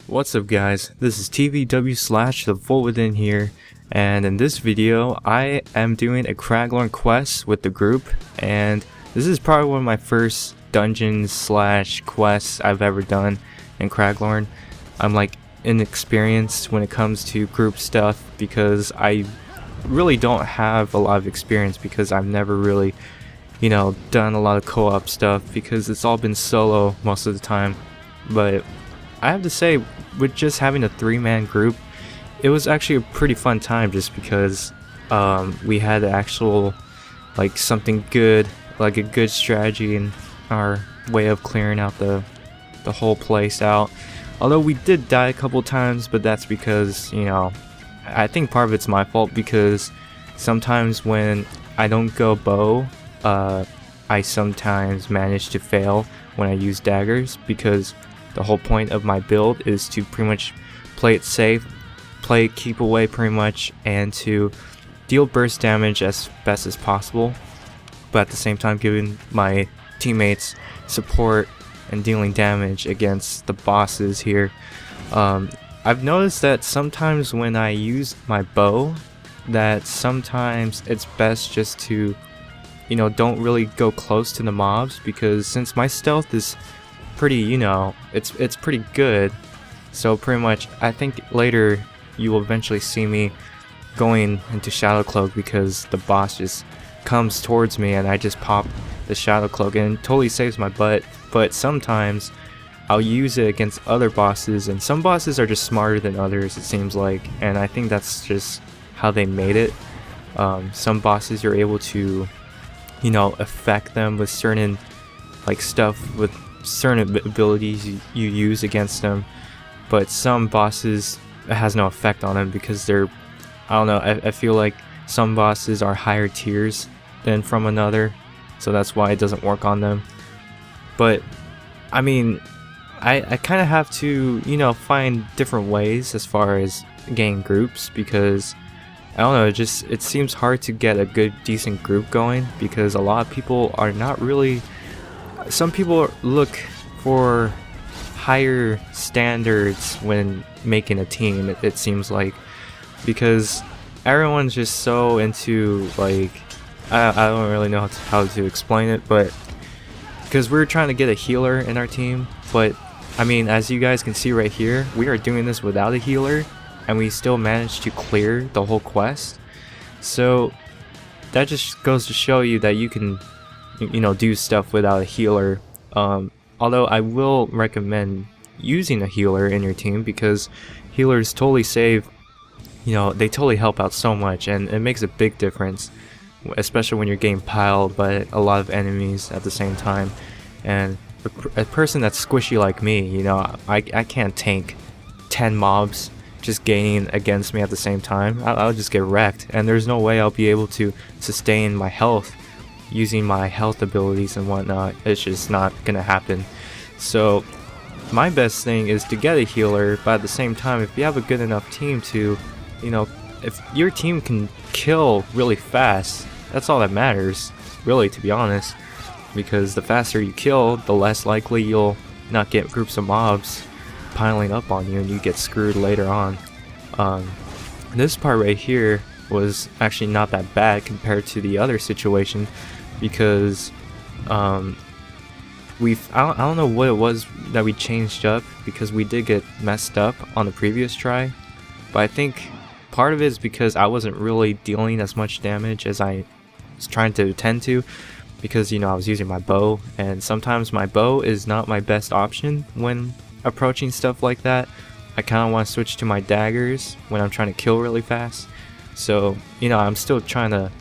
What's up guys, this is TVW slash the Volt Within here, and in this video I am doing a Craglorn quest with the group, and this is probably one of my first dungeons slash quests I've ever done in Craglorn. I'm like inexperienced when it comes to group stuff because I really don't have a lot of experience because I've never really, done a lot of co-op stuff because it's all been solo most of the time. But I have to say, with just having a 3-man group, it was actually a pretty fun time just because we had actual, something good, like a good strategy in our way of clearing out the whole place out. Although we did die a couple times, but that's because, I think part of it's my fault because sometimes when I don't go bow, I sometimes manage to fail when I use daggers because the whole point of my build is to pretty much play it safe, play keep away pretty much, and to deal burst damage as best as possible, but at the same time giving my teammates support and dealing damage against the bosses here. I've noticed that sometimes when I use my bow, that sometimes it's best just to, don't really go close to the mobs, because since my stealth is pretty, it's pretty good, so pretty much I think later you will eventually see me going into Shadow Cloak because the boss just comes towards me and I just pop the Shadow Cloak and it totally saves my butt. But sometimes I'll use it against other bosses, and some bosses are just smarter than others, it seems like, and I think that's just how they made it. Some bosses you're able to, affect them with certain stuff, with certain abilities you use against them, but some bosses, it has no effect on them because they're, I don't know, I feel like some bosses are higher tiers than from another, so that's why it doesn't work on them. But I mean, I kind of have to, find different ways as far as getting groups, because I don't know, it seems hard to get a good decent group going because a lot of people are not really, some people look for higher standards when making a team, it seems like, because everyone's just so into, I don't really know how to explain it, but because we're trying to get a healer in our team, but I mean, as you guys can see right here, we are doing this without a healer and we still managed to clear the whole quest. So that just goes to show you that you can do stuff without a healer. Although I will recommend using a healer in your team because healers totally save, they totally help out so much, and it makes a big difference, especially when you're getting piled by a lot of enemies at the same time. And a person that's squishy like me, I can't tank 10 mobs just gaining against me at the same time. I'll just get wrecked, and there's no way I'll be able to sustain my health using my health abilities and whatnot. It's just not gonna happen. So my best thing is to get a healer, but at the same time, if you have a good enough team to, if your team can kill really fast, that's all that matters, really, to be honest, because the faster you kill, the less likely you'll not get groups of mobs piling up on you and you get screwed later on. This part right here was actually not that bad compared to the other situation, because I don't know what it was that we changed up, because we did get messed up on the previous try, but I think part of it is because I wasn't really dealing as much damage as I was trying to attend to, because I was using my bow, and sometimes my bow is not my best option when approaching stuff like that. I kind of want to switch to my daggers when I'm trying to kill really fast. So I'm still trying to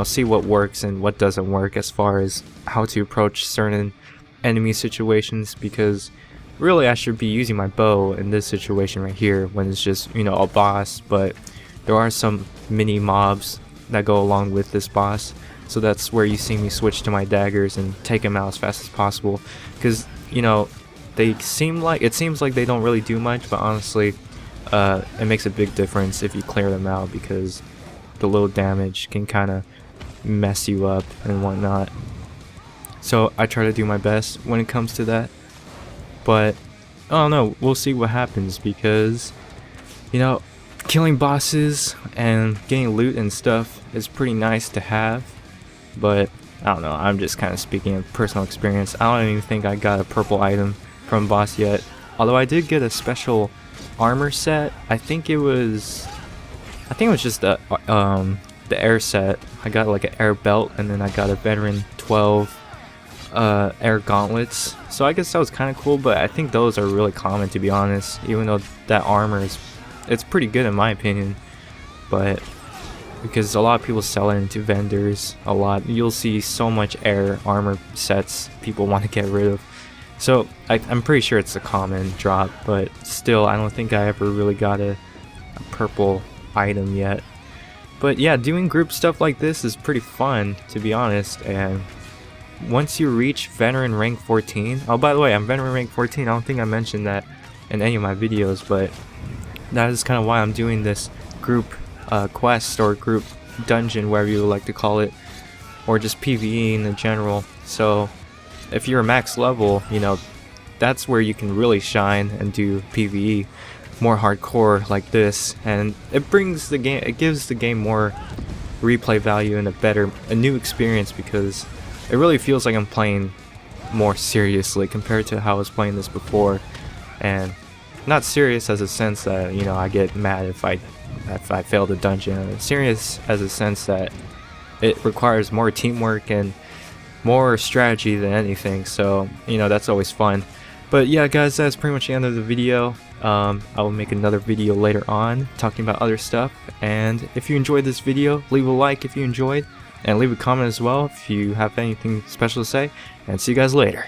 see what works and what doesn't work as far as how to approach certain enemy situations, because really I should be using my bow in this situation right here when it's just a boss, but there are some mini mobs that go along with this boss, so that's where you see me switch to my daggers and take them out as fast as possible, because it seems like they don't really do much, but honestly it makes a big difference if you clear them out, because the little damage can kind of mess you up and whatnot. So I try to do my best when it comes to that. But I don't know, we'll see what happens, because you know, killing bosses and getting loot and stuff is pretty nice to have, but I don't know, I'm just kind of speaking of personal experience. I don't even think I got a purple item from boss yet, although I did get a special armor set. I think it was just the air set. I got like an air belt, and then I got a veteran 12 air gauntlets, so I guess that was kind of cool, but I think those are really common, to be honest, even though that armor it's pretty good in my opinion, but because a lot of people sell it into vendors a lot, you'll see so much air armor sets people want to get rid of, so I'm pretty sure it's a common drop, but still I don't think I ever really got a purple item yet. But yeah, doing group stuff like this is pretty fun, to be honest, and once you reach veteran rank 14, oh by the way, I'm veteran rank 14, I don't think I mentioned that in any of my videos, but that is kind of why I'm doing this group quest or group dungeon, whatever you would like to call it, or just PvE in general. So if you're max level, you know, that's where you can really shine and do PvE more hardcore like this, and it gives the game more replay value and a new experience, because it really feels like I'm playing more seriously compared to how I was playing this before. And not serious as a sense that, you know, I get mad if I fail the dungeon. Serious as a sense that it requires more teamwork and more strategy than anything, so you know, that's always fun. But yeah guys, that's pretty much the end of the video. I will make another video later on talking about other stuff, and if you enjoyed this video, leave a like if you enjoyed, and leave a comment as well if you have anything special to say, and see you guys later.